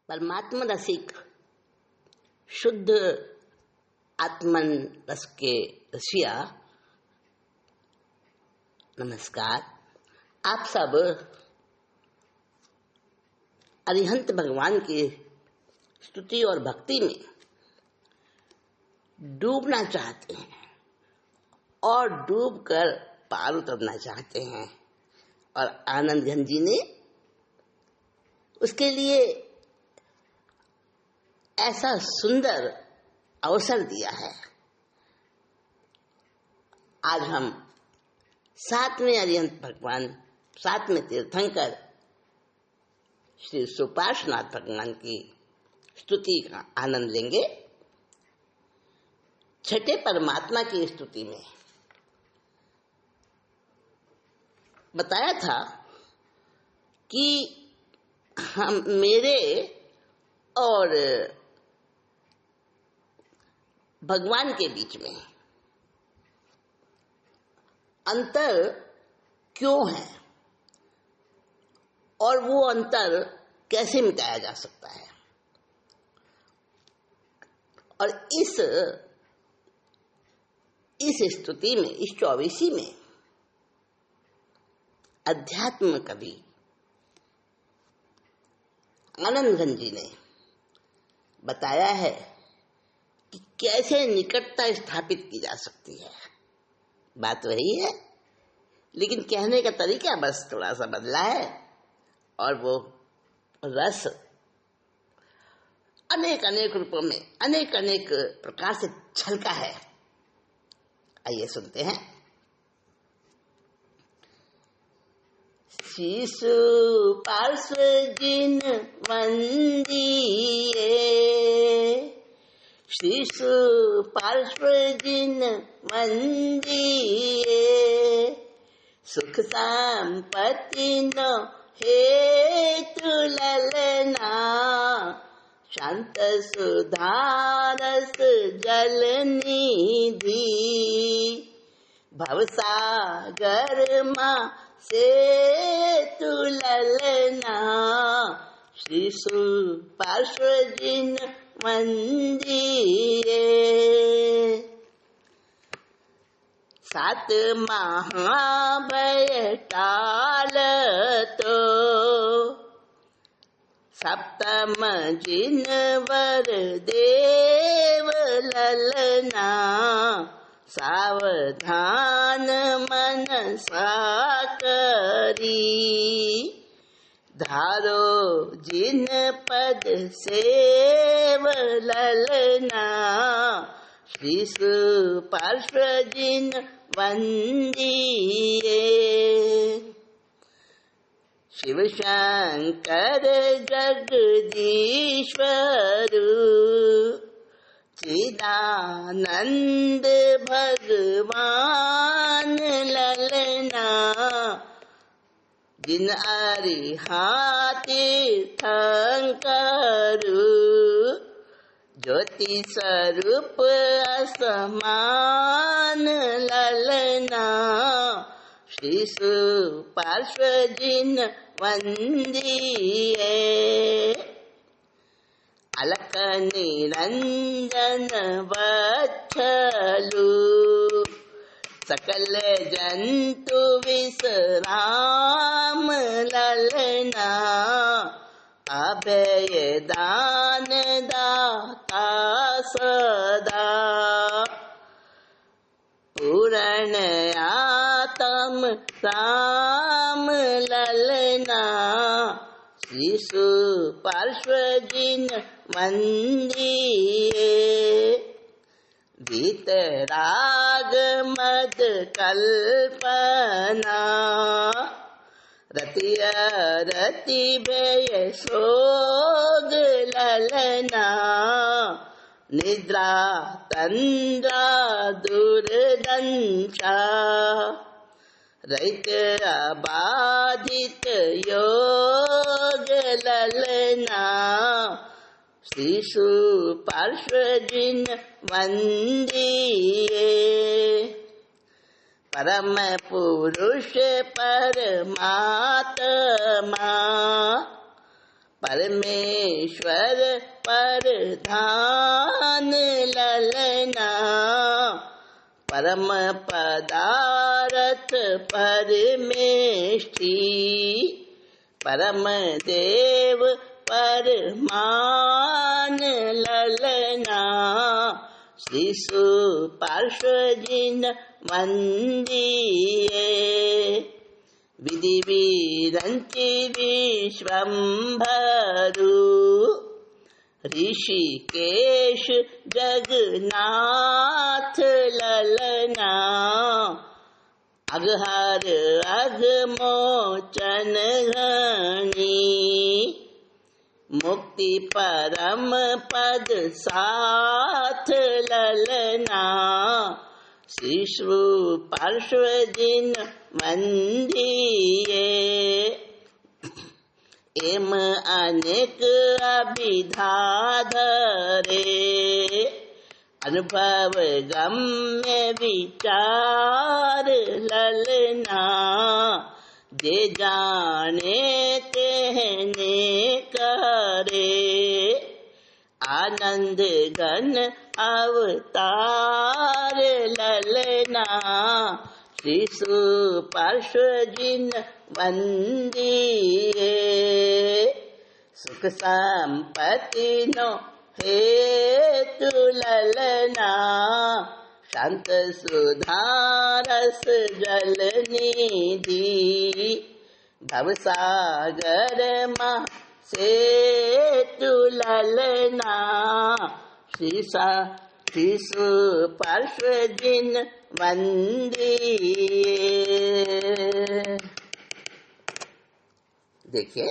परमात्मा रसिक शुद्ध आत्मन रस के रसिया, नमस्कार। आप सब अरिहंत भगवान की स्तुति और भक्ति में डूबना चाहते हैं और डूबकर पार उतरना चाहते हैं, और आनंद घन जी ने उसके लिए ऐसा सुंदर अवसर दिया है। आज हम सातवें अरिहंत भगवान, सातवें तीर्थंकर श्री सुपार्श्वनाथ भगवान की स्तुति का आनंद लेंगे। छठे परमात्मा की स्तुति में बताया था कि हम मेरे और भगवान के बीच में अंतर क्यों है और वो अंतर कैसे मिटाया जा सकता है। और इस स्तुति में, इस 24वीं में अध्यात्म कवि आनंद घन जी ने बताया है कि कैसे निकटता स्थापित की जा सकती है। बात वही है, लेकिन कहने का तरीका बस थोड़ा सा बदला है, और वो रस अनेक अनेक रूपों में, अनेक अनेक प्रकार से छलका है। आइए सुनते हैं। शिशु पार्श्व जिन वंदिए, शिशु पार्श्व जिन वंदिए, सुख संपत्ति न हेतु ललना, शांत सुधारस जल निधि, भवसागर मां से तु ललना, श्री सुपार्श्व जिन वंदिए। 7 महाभय टालतो, सप्तम जिन वर देव ललना, सावधान मनसा करी, धारो जिन पद सेव ललना, श्री सुपार्श्व जिन वंदिए। शिव शंकर जगदीश्वर, चिदानंद भगवान ललना, जिन अरिहंत तीर्थंकर, ज्योति स्वरूप असमान ललना, श्री सुपार्श्व जिन वंदिए। अलक निरंजन वत्सलु, सकल जंतु विश्राम ललना, अभय दान दाता सदा, पूर्ण आत्म राम ललना, श्री सुपार्श्व जिन वंदिए। वीतराग मद कल्पना, रति रति भय सोग ललना, निद्रा तंद्रा दुर्दंशा, रहित अबाधित योग ललना, श्री सुपार्श्व जिन वंदिए। परम पुरुष परमात्मा, परमेश्वर परधान ललना, परम पदारथ परमेष्ठी, परम देव परमान ललना, श्री सुपार्श्वजिन वंदिये, विधि विरंचि विश्वम्भरू, ऋषिकेश जगन्नाथ ललना, अघहर अघमोचन घनी, मुक्ति परम पद साथ ललना, श्री पार्श्वजिन वंदिये, एम अनेक अभिधाधरे, अनुभव गम्य विचार ललना, जे जाने कहने करे, आनंद घन अवतार ललना, श्री सुपार्श्वजिन वंदिये, सुख संपत्ति नो हेतु ललना, शांत सुधारस जल निधि, भवसागर महा सेतु ललना, श्री सुपार्श्वजिन वंदिये। देखिए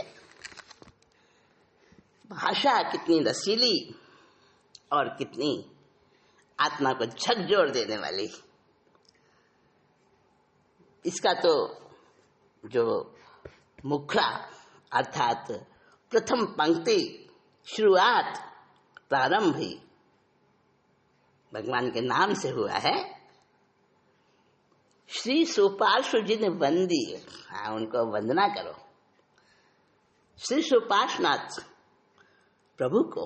भाषा कितनी रसीली और कितनी आत्मा को झकझोर देने वाली। इसका तो जो मुखड़ा अर्थात प्रथम पंक्ति, शुरुआत, प्रारंभ ही भगवान के नाम से हुआ है। श्री सुपार्श्वजिन वंदी, हाँ उनको वंदना करो। श्री सुपार्श्वनाथ प्रभु को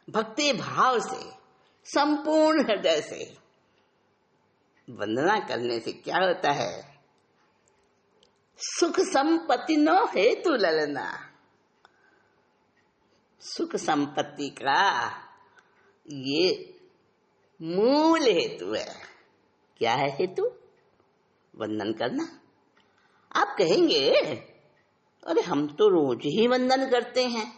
भक्ति भाव से संपूर्ण हृदय से वंदना करने से क्या होता है? सुख संपत्ति नो हेतु ललना। सुख संपत्ति का ये मूल हेतु है। क्या है हेतु? वंदन करना। आप कहेंगे अरे हम तो रोज ही वंदन करते हैं,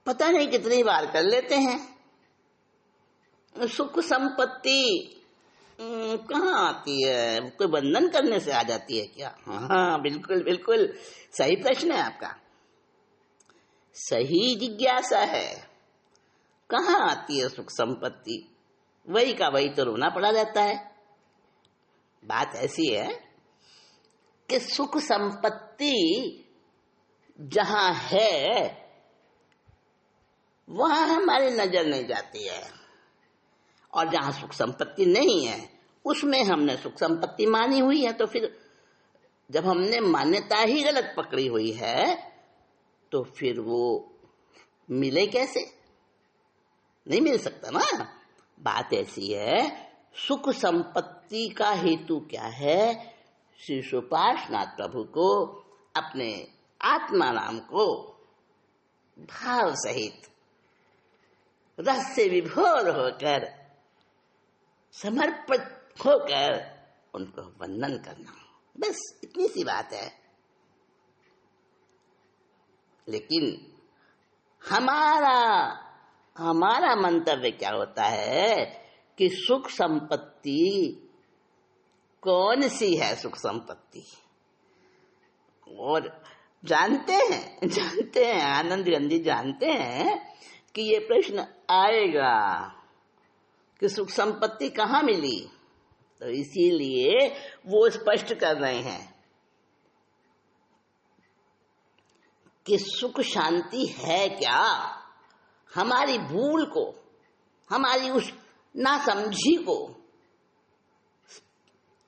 पता नहीं कितनी बार कर लेते हैं, सुख संपत्ति कहाँ आती है? कोई वंदन करने से आ जाती है क्या? हाँ बिल्कुल बिल्कुल सही प्रश्न है आपका, सही जिज्ञासा है। कहाँ आती है सुख संपत्ति? वही का वही तो रोना पड़ा जाता है। बात ऐसी है कि सुख संपत्ति जहां है वहां हमारी नजर नहीं जाती है, और जहां सुख संपत्ति नहीं है उसमें हमने सुख संपत्ति मानी हुई है। तो फिर जब हमने मान्यता ही गलत पकड़ी हुई है तो फिर वो मिले कैसे? नहीं मिल सकता ना। बात ऐसी है, सुख संपत्ति का हेतु क्या है? श्री सुपार्श्वनाथ प्रभु को अपने आत्मा नाम को भाव सहित रस से विभोर होकर समर्पित होकर उनको वंदन करना, बस इतनी सी बात है। लेकिन हमारा मंतव्य क्या होता है कि सुख संपत्ति कौन सी है? सुख संपत्ति और जानते हैं आनंद गांधी जानते हैं कि ये प्रश्न आएगा कि सुख संपत्ति कहाँ मिली, तो इसीलिए वो स्पष्ट कर रहे हैं कि सुख शांति है क्या। हमारी भूल को, हमारी उस नासमझी को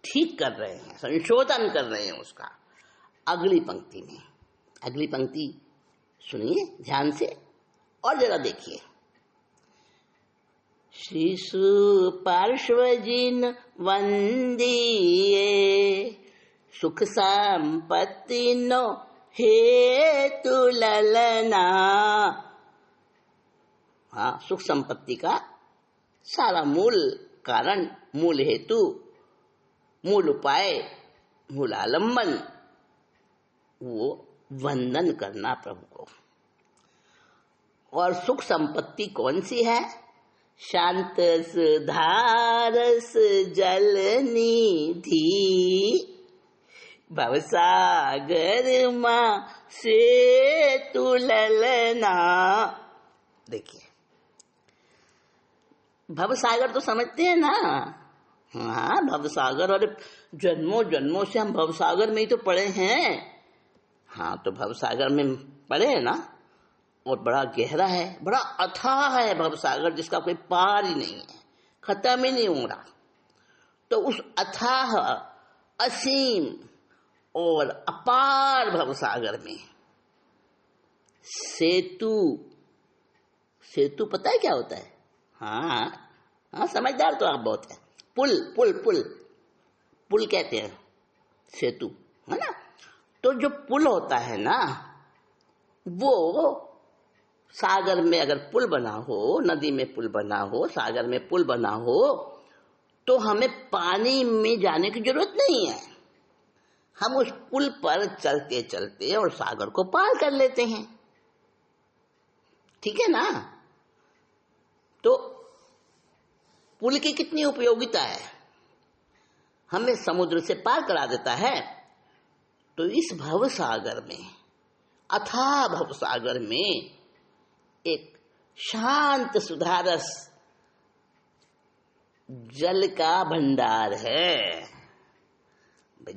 ठीक कर रहे हैं, संशोधन कर रहे हैं उसका अगली पंक्ति में। अगली पंक्ति सुनिए ध्यान से और जरा देखिए। शिशु पार्श्वजिन वंदिये सुख संपत्ति नो हेतु ललना। हाँ, सुख संपत्ति का सारा मूल कारण, मूल हेतु, मूल उपाय, मूल आलम्बन वो वंदन करना प्रभु को। और सुख संपत्ति कौन सी है? शांत सुधारस जल निधि भवसागर माँ सेतु ललना। देखिए, भवसागर तो समझते हैं ना? हाँ, भवसागर, और जन्मों जन्मों से हम भवसागर में ही तो पड़े हैं। हाँ, तो भवसागर में पड़े हैं ना, और बड़ा गहरा है, बड़ा अथाह है भवसागर, जिसका कोई पार ही नहीं है, खत्म ही नहीं हो रहा। तो उस अथाह, असीम और अपार भवसागर में सेतु, सेतु पता है क्या होता है? हाँ हाँ, समझदार तो आप बहुत है। पुल, पुल पुल पुल कहते हैं सेतु, है ना? तो जो पुल होता है ना, वो सागर में अगर पुल बना हो, नदी में पुल बना हो, सागर में पुल बना हो, तो हमें पानी में जाने की जरूरत नहीं है। हम उस पुल पर चलते चलते और सागर को पार कर लेते हैं। ठीक है ना? तो पुल की कितनी उपयोगिता है, हमें समुद्र से पार करा देता है। तो इस भव सागर में, अथाह भव सागर में एक शांत सुधारस जल का भंडार है।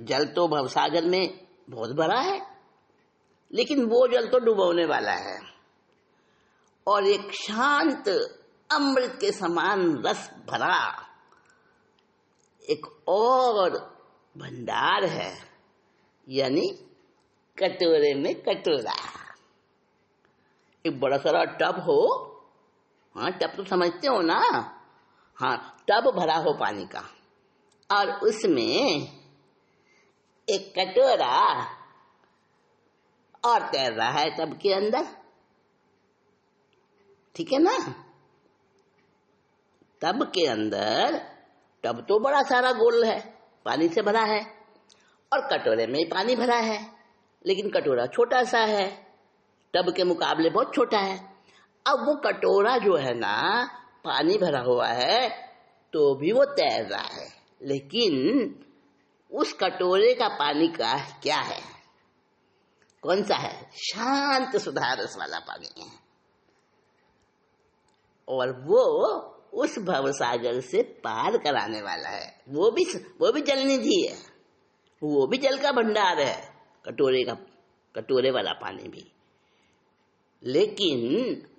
जल तो भवसागर में बहुत भरा है, लेकिन वो जल तो डुबोने वाला है। और एक शांत अमृत के समान रस भरा एक और भंडार है, यानी कटोरे में कटोरा। एक बड़ा सारा टब हो, हाँ टब तो समझते हो ना? हाँ, टब भरा हो पानी का, और उसमें एक कटोरा और तैर रहा है टब के अंदर। ठीक है ना? टब के अंदर, टब तो बड़ा सारा गोल है, पानी से भरा है, और कटोरे में पानी भरा है, लेकिन कटोरा छोटा सा है, टब के मुकाबले बहुत छोटा है। अब वो कटोरा जो है ना, पानी भरा हुआ है तो भी वो तैर रहा है, लेकिन उस कटोरे का पानी का क्या है? कौन सा है? शांत सुधारस वाला पानी है। और वो उस भवसागर से पार कराने वाला है। वो भी जल निधि है, वो भी जल का भंडार है, कटोरे वाला पानी भी, लेकिन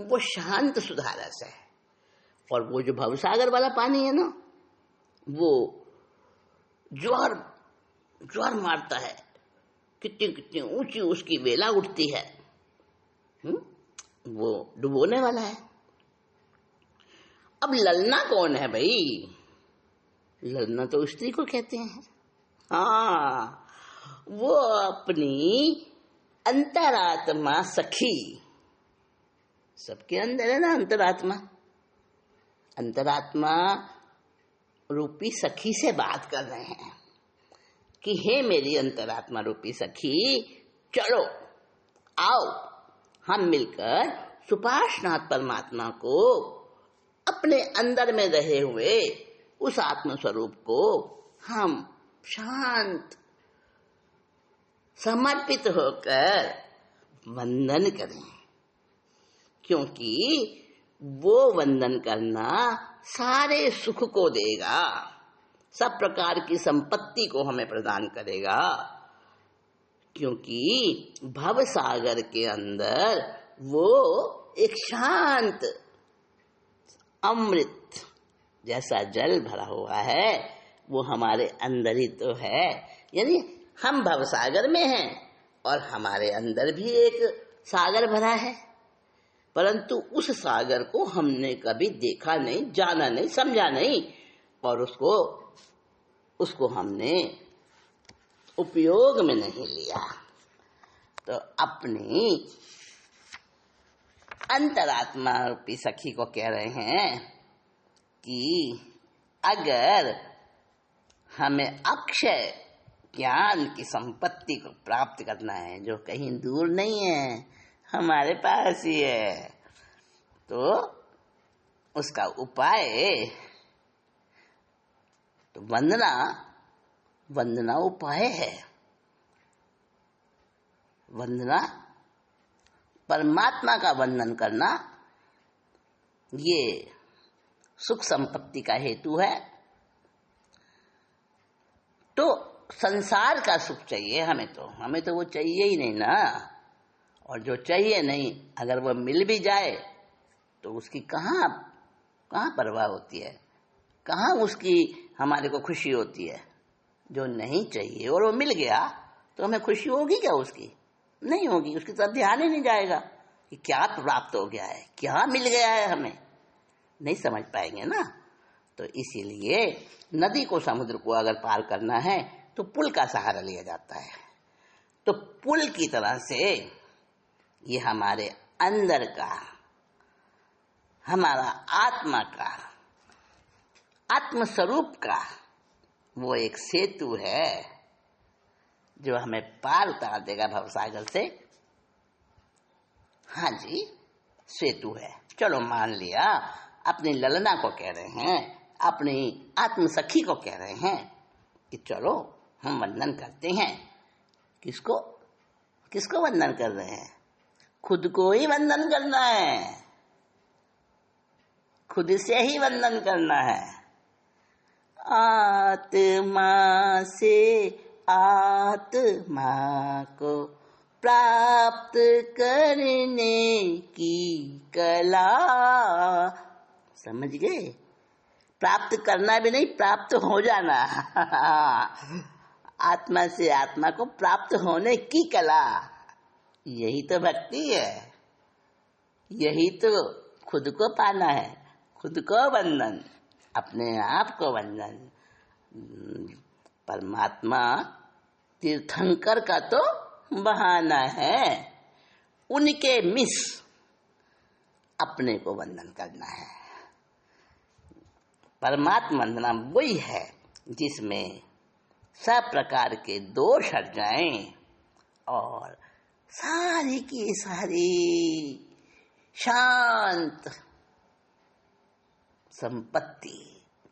वो शांत सुधारस है। और वो जो भवसागर वाला पानी है ना, वो ज्वार मारता है, कितनी कितनी ऊंची उसकी वेला उठती है। वो डुबोने वाला है। अब ललना कौन है भाई? ललना तो स्त्री को कहते हैं। हाँ, वो अपनी अंतरात्मा सखी, सबके अंदर है ना अंतरात्मा, अंतरात्मा रूपी सखी से बात कर रहे हैं कि हे मेरी अंतरात्मा रूपी सखी, चलो आओ, हम मिलकर सुपार्श्वनाथ परमात्मा को, अपने अंदर में रहे हुए उस आत्म स्वरूप को हम शांत समर्पित होकर वंदन करें, क्योंकि वो वंदन करना सारे सुख को देगा, सब प्रकार की संपत्ति को हमें प्रदान करेगा। क्योंकि भव सागर के अंदर वो एक शांत अमृत जैसा जल भरा हुआ है, वो हमारे अंदर ही तो है। यानी हम भवसागर में हैं और हमारे अंदर भी एक सागर भरा है, परंतु उस सागर को हमने कभी देखा नहीं, जाना नहीं, समझा नहीं, और उसको हमने उपयोग में नहीं लिया। तो अपनी अंतरात्मा रूपी सखी को कह रहे हैं कि अगर हमें अक्षय ज्ञान की संपत्ति को प्राप्त करना है, जो कहीं दूर नहीं है, हमारे पास ही है, तो उसका उपाय तो वंदना उपाय है। वंदना, परमात्मा का वंदन करना, ये सुख संपत्ति का हेतु है। तो संसार का सुख चाहिए हमें तो वो चाहिए ही नहीं ना। और जो चाहिए नहीं, अगर वो मिल भी जाए तो उसकी कहाँ परवाह होती है, कहाँ उसकी हमारे को खुशी होती है। जो नहीं चाहिए और वो मिल गया तो हमें खुशी होगी क्या? उसकी नहीं होगी, उसकी तरफ ध्यान ही नहीं जाएगा कि क्या प्राप्त हो गया है, क्या मिल गया है, हमें नहीं समझ पाएंगे ना। तो इसीलिए नदी को, समुद्र को अगर पार करना है तो पुल का सहारा लिया जाता है। तो पुल की तरह से ये हमारे अंदर का, हमारा आत्मा का, आत्म स्वरूप का वो एक सेतु है जो हमें पार उतार देगा भवसागर से। हाँ जी, सेतु है। चलो मान लिया, अपनी ललना को कह रहे हैं, अपनी आत्म सखी को कह रहे हैं कि चलो हम वंदन करते हैं। किसको वंदन कर रहे हैं? खुद को ही वंदन करना है, खुद से ही वंदन करना है। आत्मा से आत्मा को प्राप्त करने की कला, समझ गए? प्राप्त करना भी नहीं, प्राप्त हो जाना। आत्मा से आत्मा को प्राप्त होने की कला, यही तो भक्ति है, यही तो खुद को पाना है, खुद को वंदन, अपने आप को वंदन। परमात्मा तीर्थंकर का तो बहाना है, उनके मिस अपने को वंदन करना है। परमात्मा वंदना वही है जिसमें सब प्रकार के दोष हट जाएं और सारी की सारी शांत संपत्ति,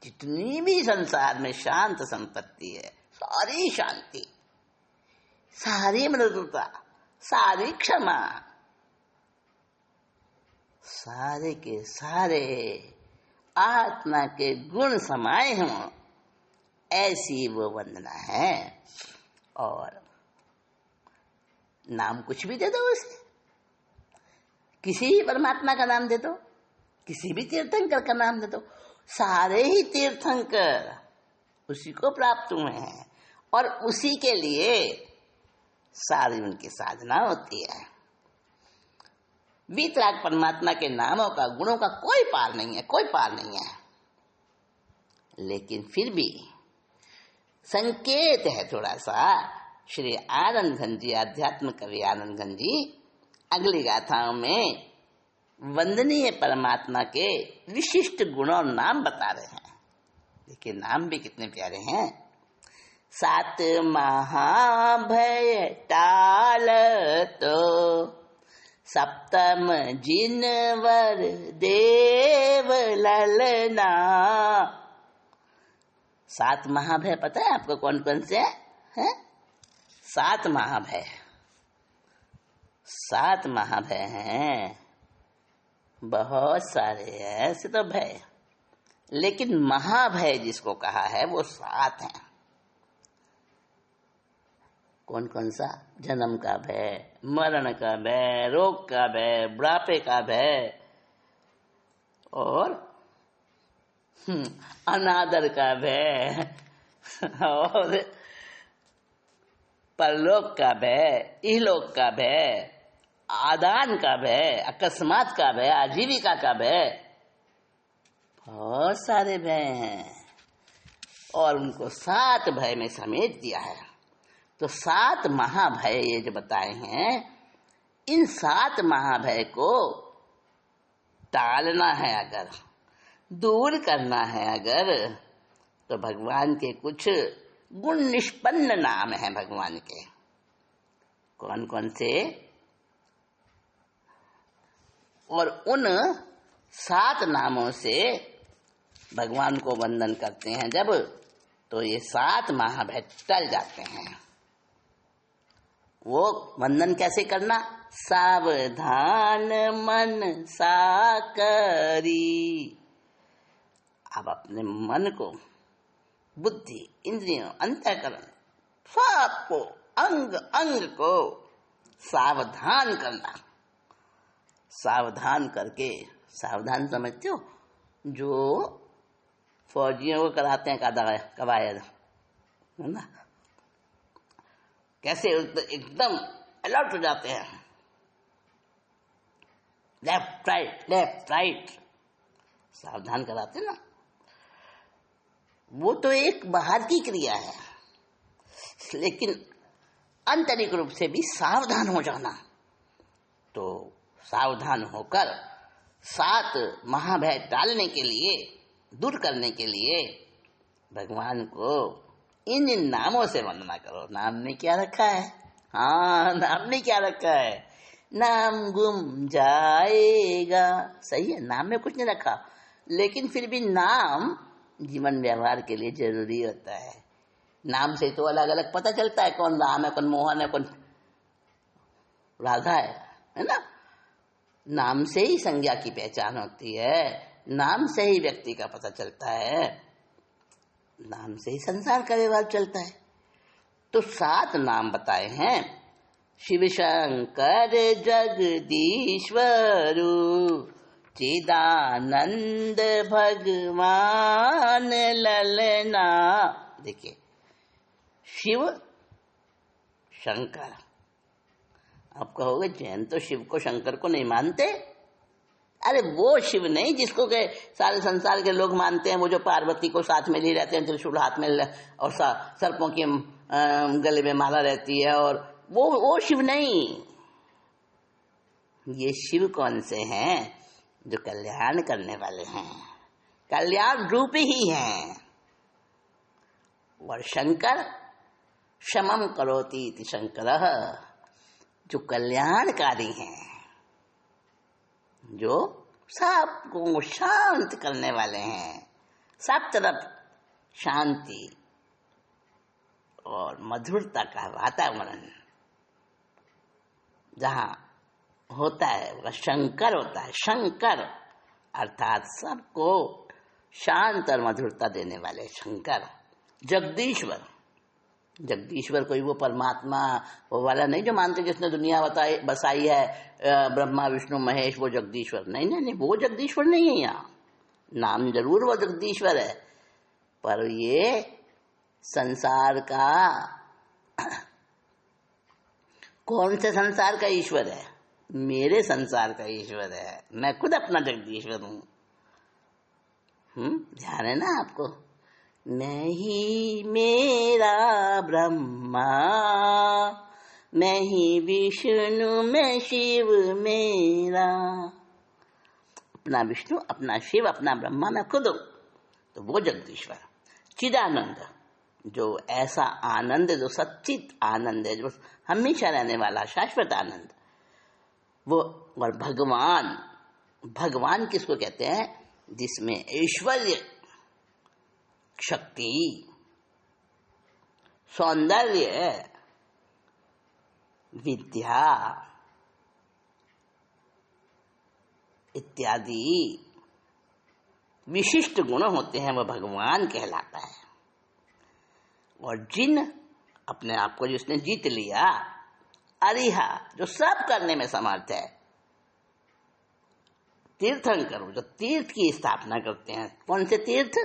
जितनी भी संसार में शांत संपत्ति है, सारी शांति, सारी मृदुता, सारी क्षमा, सारे के सारे आत्मा के गुण समाये हों, ऐसी वो वंदना है। और नाम कुछ भी दे दो उसे, किसी भी परमात्मा का नाम दे दो, किसी भी तीर्थंकर का नाम दे दो, सारे ही तीर्थंकर उसी को प्राप्त हुए हैं और उसी के लिए सारी उनकी साधना होती है। वीतराग परमात्मा के नामों का, गुणों का कोई पार नहीं है, कोई पार नहीं है। लेकिन फिर भी संकेत है थोड़ा सा। श्री आनंद घन जी, आध्यात्म कवि आनंद घन जी, अगली गाथाओं में वंदनीय परमात्मा के विशिष्ट गुण और नाम बता रहे हैं। देखिए नाम भी कितने प्यारे हैं। 7 महाभय टाल तो सप्तम जिनवर देव ललना। 7 महाभय पता है आपको कौन कौन से हैं? 7 महाभय, 7 महाभय हैं, बहुत सारे हैं ऐसे तो भय, लेकिन महाभय जिसको कहा है वो 7 हैं। कौन कौन सा? जन्म का भय, मरण का भय, रोग का भय, बुढ़ापे का भय और अनादर का भय और परलोक का भय, इहलोक का भय, आदान का भय, अकस्मात का भय, आजीविका का भय, बहुत सारे भय हैं और उनको 7 भय में समेट दिया है। तो 7 महाभय ये जो बताए हैं, इन 7 महाभय को टालना है अगर, दूर करना है अगर, तो भगवान के कुछ गुण निष्पन्न नाम हैं भगवान के। कौन कौन से? और उन 7 नामों से भगवान को वंदन करते हैं जब, तो ये 7 महाभय टल जाते हैं। वो वंदन कैसे करना? सावधान मन साकरी। अब अपने मन को, बुद्धि, इंद्रियों, अंतःकरण सबको, अंग अंग को सावधान करना। सावधान करके, सावधान समझते हो? जो फौजियों को कराते हैं कवायद, है ना, कैसे एकदम अलर्ट हो जाते हैं, लेफ्ट राइट लेफ्ट राइट, सावधान कराते ना। वो तो एक बाहर की क्रिया है, लेकिन आंतरिक रूप से भी सावधान हो जाना। तो सावधान होकर 7 महाभय टालने के लिए, दूर करने के लिए भगवान को इन नामों से वंदना करो। नाम ने क्या रखा है? हाँ, नाम ने क्या रखा है? नाम गुम जाएगा। सही है, नाम में कुछ नहीं रखा, लेकिन फिर भी नाम जीवन व्यवहार के लिए जरूरी होता है। नाम से तो अलग अलग पता चलता है कौन राम है, कौन मोहन है, कौन राधा है ना। नाम से ही संज्ञा की पहचान होती है, नाम से ही व्यक्ति का पता चलता है, नाम से ही संसार का व्यवहार चलता है। तो 7 नाम बताए हैं, शिव शंकर जगदीश्वरु, चिदानंद भगवान ललना। देखिए, शिव शंकर। आप कहोगे जैन तो शिव को शंकर को नहीं मानते। अरे वो शिव नहीं जिसको के सारे संसार के लोग मानते हैं, वो जो पार्वती को साथ में लिए रहते हैं, त्रिशूल हाथ में और सर्पों के गले में माला रहती है, और वो शिव नहीं। ये शिव कौन से हैं? जो कल्याण करने वाले हैं, कल्याण रूपी ही हैं। और शंकर शमम करोति इति शंकरः, जो कल्याणकारी हैं, जो सबको शांत करने वाले हैं। सब तरफ शांति और मधुरता का वातावरण जहाँ होता है वह शंकर होता है। शंकर अर्थात सबको शांत और मधुरता देने वाले शंकर। जगदीश्वर, जगदीश्वर कोई वो परमात्मा वो वाला नहीं जो मानते जिसने दुनिया बसाई है, ब्रह्मा विष्णु महेश, वो जगदीश्वर नहीं। नहीं, वो जगदीश्वर नहीं है। यहाँ नाम जरूर वो जगदीश्वर है, पर ये संसार का कौन से संसार का ईश्वर है? मेरे संसार का ईश्वर है। मैं खुद अपना जगदीश्वर हूँ। ध्यान है ना आपको? मैं ही मेरा ब्रह्मा, मैं ही विष्णु, मैं शिव मेरा। अपना विष्णु, अपना शिव, अपना ब्रह्मा मैं खुद हूँ। तो वो जगदीश्वर। चिदानंद, जो ऐसा आनंद, जो सच्चित आनंद है, जो हमेशा रहने वाला शाश्वत आनंद, वो। और भगवान, भगवान किसको कहते हैं? जिसमें ऐश्वर्य, शक्ति, सौंदर्य, विद्या इत्यादि विशिष्ट गुण होते हैं, वह भगवान कहलाता है। और जिन अपने आप को जिसने जीत लिया, अरिहा, जो सब करने में समर्थ है। तीर्थंकर, जो तीर्थ की स्थापना करते हैं। कौन से तीर्थ?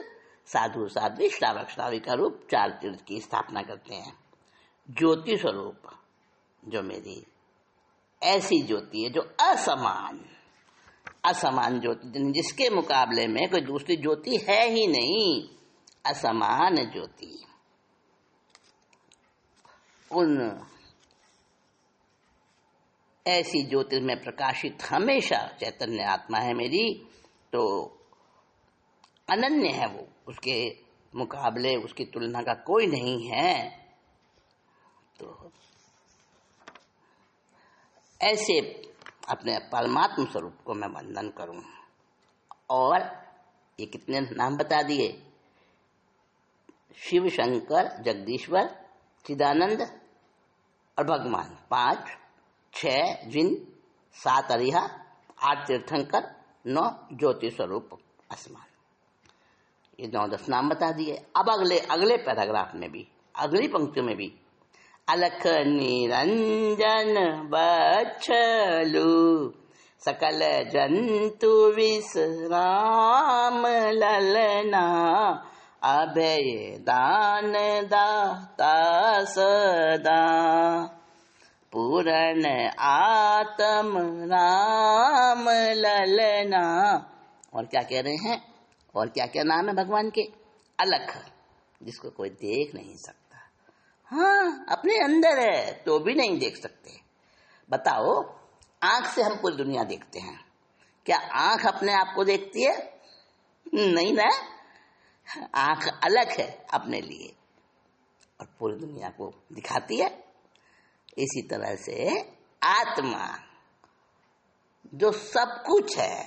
साधु साध्वी श्रावक श्राविका रूप 4 तीर्थ की स्थापना करते हैं। ज्योति स्वरूप जो मेरी ऐसी ज्योति है जो असमान ज्योति, जिसके मुकाबले में कोई दूसरी ज्योति है ही नहीं, असमान ज्योति। उन ऐसी ज्योति में प्रकाशित हमेशा चैतन्य आत्मा है मेरी, तो अनन्य है वो, उसके मुकाबले उसकी तुलना का कोई नहीं है। तो ऐसे अपने परमात्म स्वरूप को मैं वंदन करूं। और ये कितने नाम बता दिए, शिव, शंकर, जगदीश्वर, चिदानंद और भगवान, 5, 6 जिन, 7 अरिहा, 8 तीर्थंकर, 9 ज्योति स्वरूप आसमान। ये 9-10 नाम बता दिए। अब अगले पैराग्राफ में भी, अगली पंक्तियों में भी, अलख निरंजन बच्छलु सकल जंतु विश्राम ललना अभय दान दाता सदा पूर्ण आत्म राम ललना। और क्या कह रहे हैं, और क्या क्या नाम है भगवान के? अलख, जिसको कोई देख नहीं सकता। हाँ, अपने अंदर है तो भी नहीं देख सकते। बताओ, आंख से हम पूरी दुनिया देखते हैं, क्या आंख अपने आप को देखती है? नहीं ना, आंख अलग है अपने लिए और पूरी दुनिया को दिखाती है। इसी तरह से आत्मा जो सब कुछ है,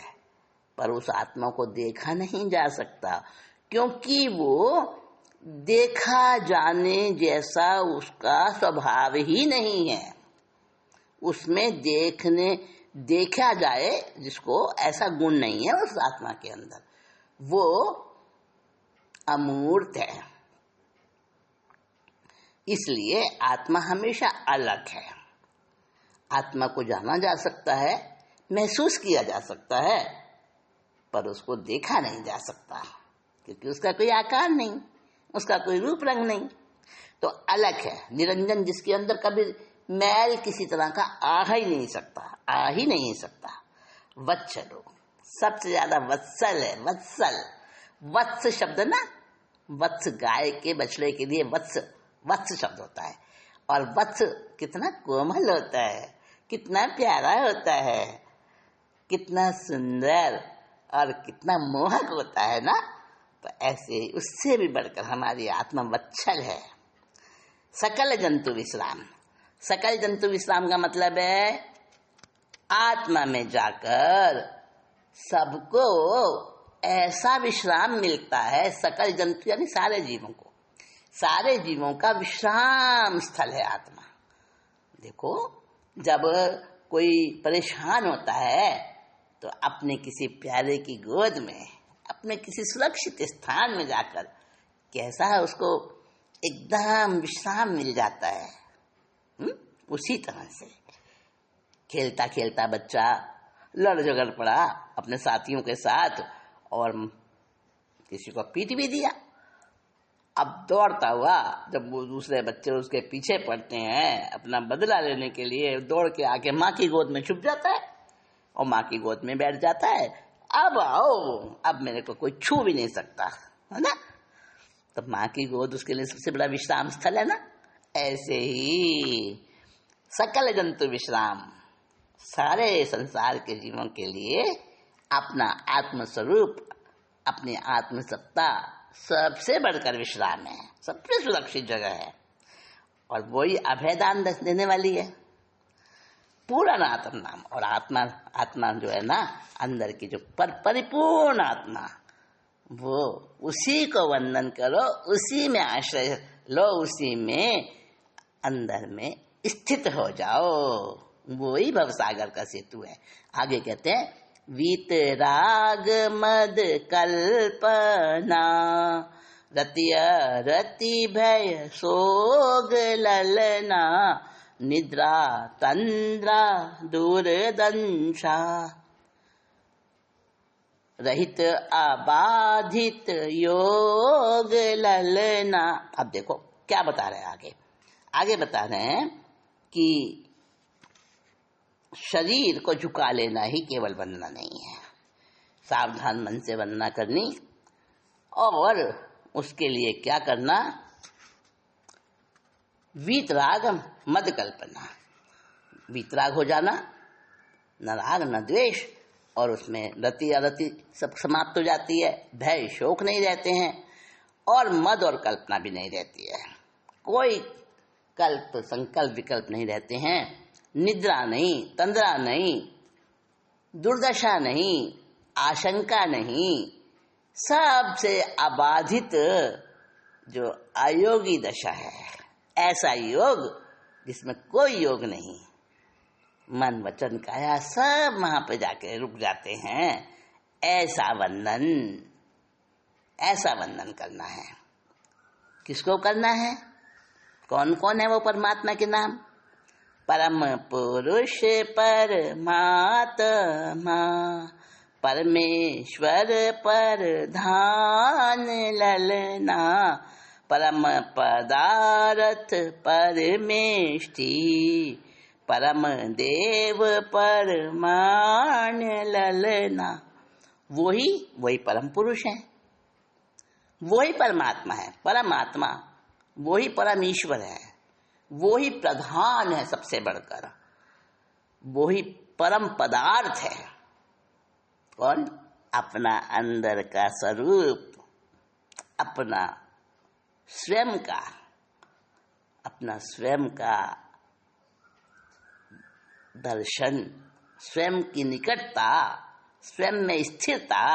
पर उस आत्मा को देखा नहीं जा सकता, क्योंकि वो देखा जाने जैसा उसका स्वभाव ही नहीं है। उसमें देखा जाए जिसको, ऐसा गुण नहीं है उस आत्मा के अंदर। वो अमूर्त है, इसलिए आत्मा हमेशा अलग है। आत्मा को जाना जा सकता है, महसूस किया जा सकता है, पर उसको देखा नहीं जा सकता, क्योंकि उसका कोई आकार नहीं, उसका कोई रूप रंग नहीं। तो अलग है, निरंजन, जिसके अंदर कभी मैल किसी तरह का आ ही नहीं सकता। वत्सलो, सबसे ज्यादा वत्सल है, वत्स शब्द ना, वत्स गाय के बछड़े के लिए वत्स शब्द होता है। और वत्स कितना कोमल होता है, कितना प्यारा होता है, कितना सुंदर और कितना मोहक होता है ना। तो ऐसे ही उससे भी बढ़कर हमारी आत्मा वत्सल है। सकल जंतु विश्राम, सकल जंतु विश्राम का मतलब है आत्मा में जाकर सबको ऐसा विश्राम मिलता है। सकल जंतु यानी सारे जीवों को, सारे जीवों का विश्राम स्थल है आत्मा। देखो, जब कोई परेशान होता है तो अपने किसी प्यारे की गोद में, अपने किसी सुरक्षित स्थान में जाकर कैसा है उसको एकदम विश्राम मिल जाता है। उसी तरह से खेलता खेलता बच्चा लड़ झगड़ पड़ा अपने साथियों के साथ और किसी को पीट भी दिया। अब दौड़ता हुआ जब वो दूसरे बच्चे उसके पीछे पड़ते हैं अपना बदला लेने के लिए, दौड़ के आके माँ की गोद में छुप जाता है और माँ की गोद में बैठ जाता है। अब आओ, अब मेरे को कोई छू भी नहीं सकता, है ना। तो माँ की गोद उसके लिए सबसे बड़ा विश्राम स्थल है ना। ऐसे ही सकल जंतु विश्राम, सारे संसार के जीवों के लिए अपना आत्म स्वरूप, अपनी आत्म सत्ता सबसे बढ़कर विश्राम है, सबसे सुरक्षित जगह है। और वही अभयदान देने वाली है, पूरा आत्म नाम। और आत्मा जो है ना, अंदर की जो परिपूर्ण आत्मा, वो उसी को वंदन करो, उसी में आश्रय लो, उसी में अंदर में स्थित हो जाओ। वो ही भवसागर का सेतु है। आगे कहते हैं, वीत राग मद कल्पना रतिय रति भय सोग ललना निद्रा तंद्रा दूरदंशा रहित अबाधित योग ललना। अब देखो क्या बता रहे हैं आगे बता रहे हैं कि शरीर को झुका लेना ही केवल वंदना नहीं है, सावधान मन से वंदना करनी और उसके लिए क्या करना, वीतराग मद कल्पना, वीतराग हो जाना, न राग न द्वेष, और उसमें रति अरति सब समाप्त हो जाती है, भय शोक नहीं रहते हैं और मद और कल्पना भी नहीं रहती है, कोई कल्प संकल्प विकल्प नहीं रहते हैं, निद्रा नहीं, तंद्रा नहीं, दुर्दशा नहीं, आशंका नहीं, सबसे अबाधित जो अयोगी दशा है, ऐसा योग जिसमें कोई योग नहीं, मन वचन काया सब वहां पे जाके रुक जाते हैं, ऐसा वंदन करना है। किसको करना है? कौन कौन है वो परमात्मा के नाम? परम पुरुष परमात्मा, परमेश्वर परधान ललना, परम पदार्थ परमेष्टि, परम देव परमाण ललना। वही परम पुरुष है, वही परमात्मा है, परमात्मा वही परम ईश्वर है, वही प्रधान है सबसे बढ़कर, वही परम पदार्थ है। कौन? अपना अंदर का स्वरूप, अपना स्वयं का दर्शन, स्वयं की निकटता, स्वयं में स्थिरता,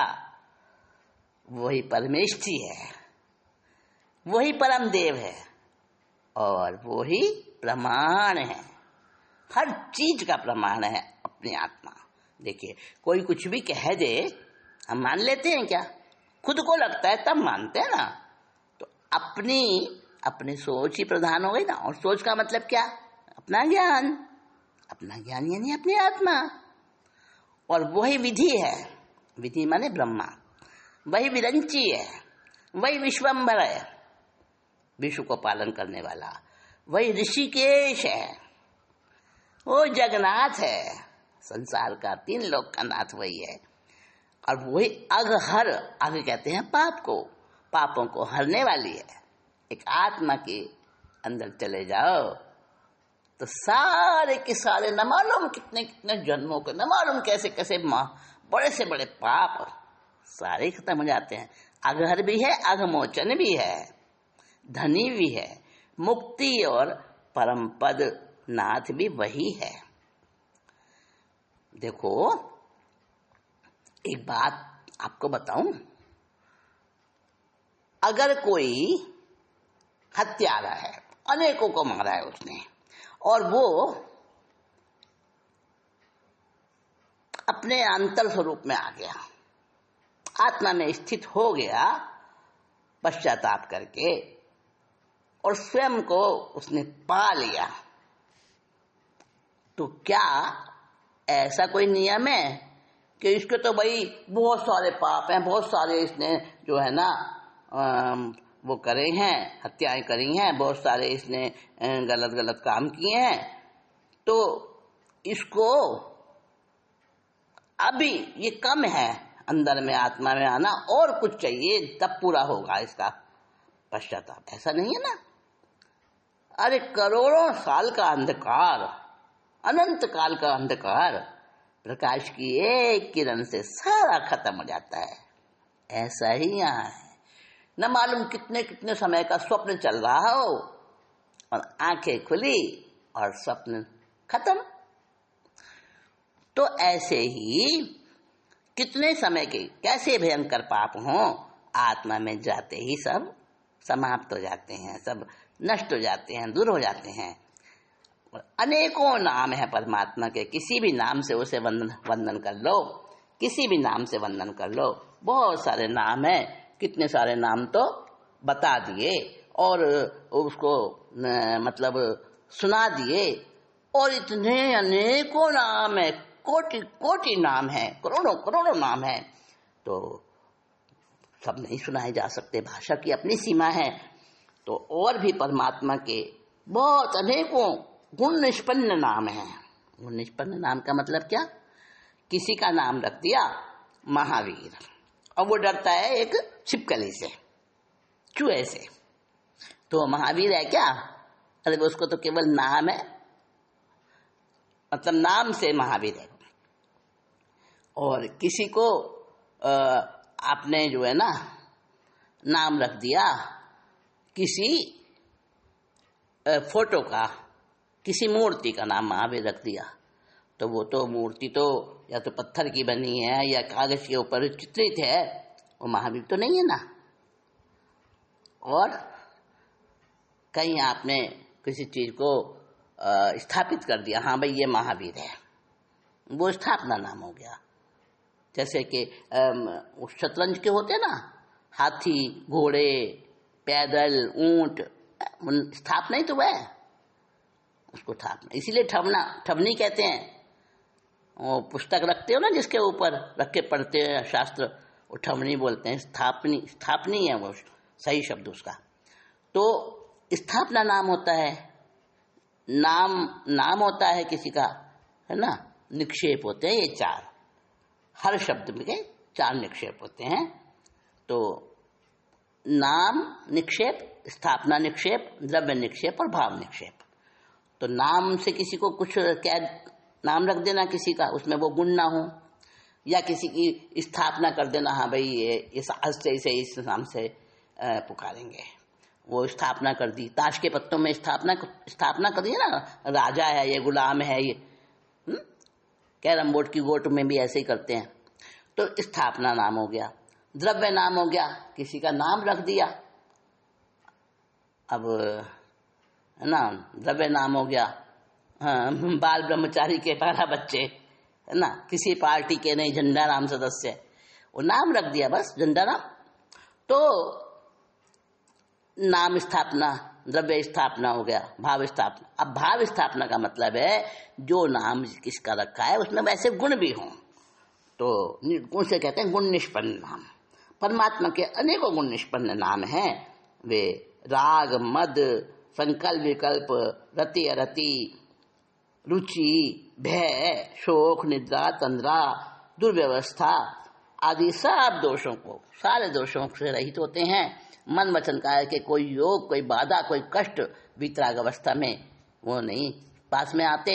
वही परमेष्टि है, वही परम देव है और वही प्रमाण है, हर चीज का प्रमाण है अपनी आत्मा। देखिए, कोई कुछ भी कह दे, हम मान लेते हैं क्या? खुद को लगता है तब मानते हैं ना। तो अपनी सोच ही प्रधान हो गई ना, और सोच का मतलब क्या? अपना ज्ञान यानी अपनी आत्मा, और वही विधि है, विधि माने ब्रह्मा, वही विरंची है, वही विश्वम्भर है, विश्व को पालन करने वाला, वही ऋषिकेश है, वो जगन्नाथ है, संसार का 3 लोक का नाथ वही है, और वही अघहर, आगे कहते हैं पापों को हरने वाली है। एक आत्मा के अंदर चले जाओ तो सारे के सारे न मालूम कितने कितने जन्मों के, न मालूम कैसे कैसे बड़े से बड़े पाप सारे खत्म हो जाते हैं। अघहर भी है, अघमोचन भी है, धनी भी है, मुक्ति और परम पद नाथ भी वही है। देखो, एक बात आपको बताऊं, अगर कोई हत्यारा है, अनेकों को मारा है उसने, और वो अपने अंतर स्वरूप में आ गया, आत्मा में स्थित हो गया पश्चाताप करके, और स्वयं को उसने पा लिया, तो क्या ऐसा कोई नियम है कि इसके तो भाई बहुत सारे पाप हैं, बहुत सारे इसने जो है ना वो करे हैं, हत्याएं करी हैं, बहुत सारे इसने गलत काम किए हैं, तो इसको अभी ये कम है अंदर में आत्मा में आना, और कुछ चाहिए तब पूरा होगा इसका पश्चाताप? ऐसा नहीं है ना। अरे करोड़ों साल का अंधकार, अनंत काल का अंधकार, प्रकाश की एक किरण से सारा खत्म हो जाता है। ऐसा ही यहाँ है, न मालूम कितने कितने समय का स्वप्न चल रहा हो, और आंखें खुली और स्वप्न खत्म। तो ऐसे ही कितने समय के कैसे भयंकर पाप हों, आत्मा में जाते ही सब समाप्त हो जाते हैं, सब नष्ट हो जाते हैं, दूर हो जाते हैं। अनेकों नाम है परमात्मा के, किसी भी नाम से उसे वंदन कर लो, किसी भी नाम से वंदन कर लो। बहुत सारे नाम है, कितने सारे नाम तो बता दिए और उसको मतलब सुना दिए, और इतने अनेकों नाम है, कोटि कोटि नाम है, करोड़ों करोड़ों नाम है, तो सब नहीं सुनाए जा सकते, भाषा की अपनी सीमा है। तो और भी परमात्मा के बहुत अनेकों गुण निष्पन्न नाम है। गुण निष्पन्न नाम का मतलब क्या? किसी का नाम रख दिया महावीर और वो डरता है एक छिपकली से, चूहे से, तो महावीर है क्या? अरे उसको तो केवल नाम है, मतलब नाम से महावीर है। और किसी को आपने जो है ना नाम रख दिया किसी फोटो का, किसी मूर्ति का नाम महावीर रख दिया, तो वो तो मूर्ति तो या तो पत्थर की बनी है या कागज के ऊपर चित्रित है, वो महावीर तो नहीं है ना। और कहीं आपने किसी चीज को स्थापित कर दिया, हाँ भाई ये महावीर है, वो स्थापना नाम हो गया। जैसे कि शतरंज के होते ना, हाथी, घोड़े, पैदल, ऊंट, स्थापना ही तो वह है, उसको स्थापना, इसीलिए ठवनी कहते हैं। वो पुस्तक रखते हो ना जिसके ऊपर रख के पढ़ते हैं शास्त्र, वो ठवनी बोलते हैं। स्थापनी है वो सही शब्द उसका। तो स्थापना नाम होता है, नाम होता है किसी का, है ना। निक्षेप होते हैं ये चार, हर शब्द में 4 निक्षेप होते हैं। तो नाम निक्षेप, स्थापना निक्षेप, द्रव्य निक्षेप और भाव निक्षेप। तो नाम से किसी को कुछ क्या नाम रख देना किसी का, उसमें वो गुण ना हो, या किसी की स्थापना कर देना, हाँ भाई ये इस नाम से पुकारेंगे, वो स्थापना कर दी। ताश के पत्तों में स्थापना कर दी ना, राजा है ये, गुलाम है ये। कैरम बोर्ड की गोट में भी ऐसे ही करते हैं। तो स्थापना नाम हो गया। द्रव्य नाम हो गया, किसी का नाम रख दिया। अब है ना, द्रव्य नाम हो गया, हाँ, बाल ब्रह्मचारी के 12 बच्चे, है ना, किसी पार्टी के नहीं, झंडा राम सदस्य, वो नाम रख दिया बस, झंडा राम। तो नाम स्थापना, द्रव्य स्थापना हो गया, भाव स्थापना। अब भाव स्थापना का मतलब है जो नाम किसका रखा है उसमें वैसे गुण भी हों, तो गुण से कहते हैं गुण निष्पन्न नाम। परमात्मा के अनेकों गुण निष्पन्न नाम हैं। वे राग, मद, संकल्प, विकल्प, रति, अरति, रुचि, भय, शोक, निद्रा, तंद्रा, दुर्व्यवस्था आदि सब दोषों को, सारे दोषों से रहित होते हैं। मन वचन काया के कोई योग, कोई बाधा, कोई कष्ट वितराग अवस्था में वो नहीं पास में आते,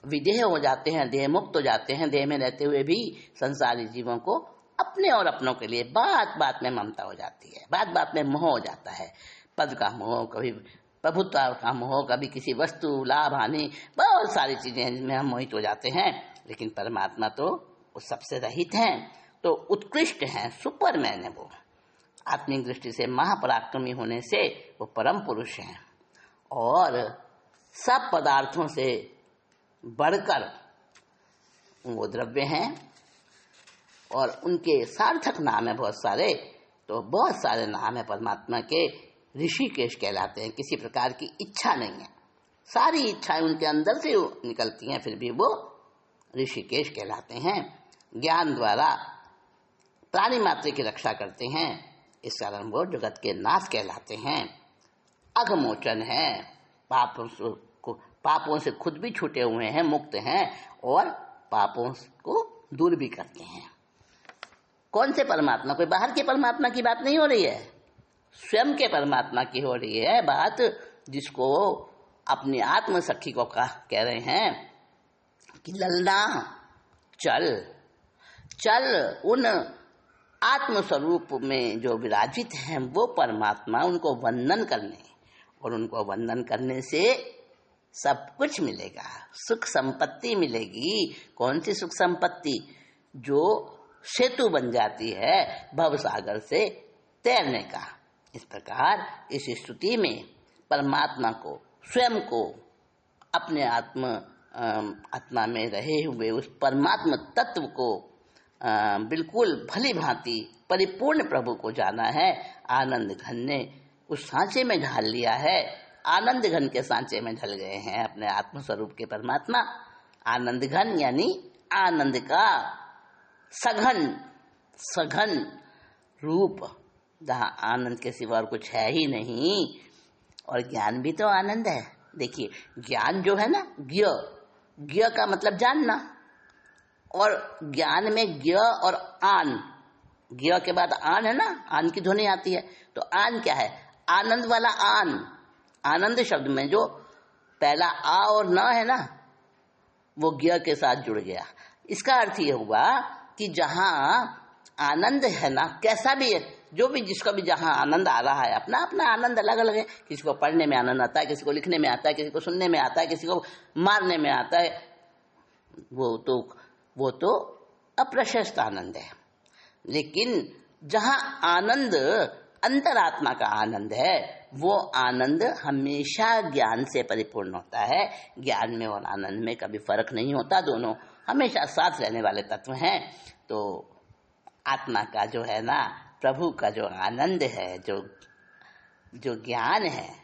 विदेह हो जाते हैं, देह मुक्त हो जाते हैं। देह में रहते हुए भी संसारी जीवों को अपने और अपनों के लिए बात बात में ममता हो जाती है, बात बात में मोह हो जाता है। पद का मोह, कभी प्रभुत्व का मोह, कभी किसी वस्तु, लाभ, हानि, बहुत सारी चीजें जिनमें हम मोहित हो जाते हैं। लेकिन परमात्मा तो उस सबसे रहित हैं, तो उत्कृष्ट हैं, सुपरमैन है वो। आत्मिक दृष्टि से महापराक्रमी होने से वो परम पुरुष हैं और सब पदार्थों से बढ़कर वो द्रव्य हैं और उनके सार्थक नाम है बहुत सारे। तो बहुत सारे नाम है परमात्मा के। ऋषिकेश कहलाते हैं, किसी प्रकार की इच्छा नहीं है, सारी इच्छाएं उनके अंदर से निकलती हैं, फिर भी वो ऋषिकेश कहलाते हैं। ज्ञान द्वारा प्राणी मात्र की रक्षा करते हैं, इस कारण वो जगत के नाथ कहलाते हैं। अघमोचन है, पापों से खुद भी छूटे हुए हैं, मुक्त हैं और पापों को दूर भी करते हैं। कौन से परमात्मा? कोई बाहर के परमात्मा की बात नहीं हो रही है, स्वयं के परमात्मा की हो रही है बात, जिसको अपनी आत्म सखी को कह रहे हैं कि ललना चल उन आत्म स्वरूप में जो विराजित हैं वो परमात्मा, उनको वंदन करने, और उनको वंदन करने से सब कुछ मिलेगा, सुख संपत्ति मिलेगी। कौन सी सुख संपत्ति? जो सेतु बन जाती है भव सागर से तैरने का। इस प्रकार इस स्तुति में परमात्मा को, स्वयं को, अपने आत्मा में रहे हुए उस परमात्मा तत्व को बिल्कुल भली भांति परिपूर्ण प्रभु को जाना है। आनंद घन ने उस सांचे में ढाल लिया है, आनंद घन के सांचे में ढल गए हैं अपने आत्मस्वरूप के परमात्मा। आनंद घन यानी आनंद का सघन रूप, जहाँ आनंद के सिवा और कुछ है ही नहीं। और ज्ञान भी तो आनंद है, देखिए, ज्ञान जो है ना, ज्ञ, ज्ञ का मतलब जानना, और ज्ञान में ज्ञ और आन, ज्ञ के बाद आन है ना, आन की ध्वनि आती है। तो आन क्या है? आनंद वाला आन। आनंद शब्द में जो पहला आ और न है ना, वो ज्ञ के साथ जुड़ गया। इसका अर्थ ये हुआ कि जहां आनंद है ना, कैसा भी है, जो भी जिसका भी जहां आनंद आ रहा है, अपना अपना आनंद अलग अलग है। किसी को पढ़ने में आनंद आता है, किसी को लिखने में आता है, किसी को सुनने में आता है, किसी को मारने में आता है, वो तो अप्रशस्त आनंद है। लेकिन जहां आनंद अंतरात्मा का आनंद है, वो आनंद हमेशा ज्ञान से परिपूर्ण होता है। ज्ञान में और आनंद में कभी फर्क नहीं होता, दोनों हमेशा साथ रहने वाले तत्व हैं। तो आत्मा का जो है ना, प्रभु का जो आनंद है, जो ज्ञान है,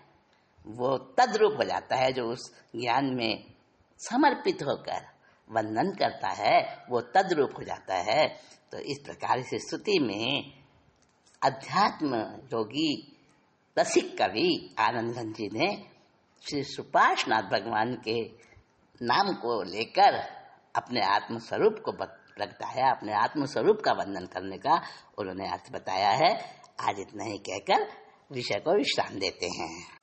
वो तद्रूप हो जाता है। जो उस ज्ञान में समर्पित होकर वंदन करता है, वो तद्रूप हो जाता है। तो इस प्रकार से स्तुति में अध्यात्म योगी रसिक कवि आनंदघन जी ने श्री सुपार्श्वनाथ भगवान के नाम को लेकर अपने आत्म स्वरूप को प्रगटाया, अपने आत्म स्वरूप का वर्णन करने का उन्होंने अर्थ बताया है। आज इतना ही कहकर विषय को विश्राम देते हैं।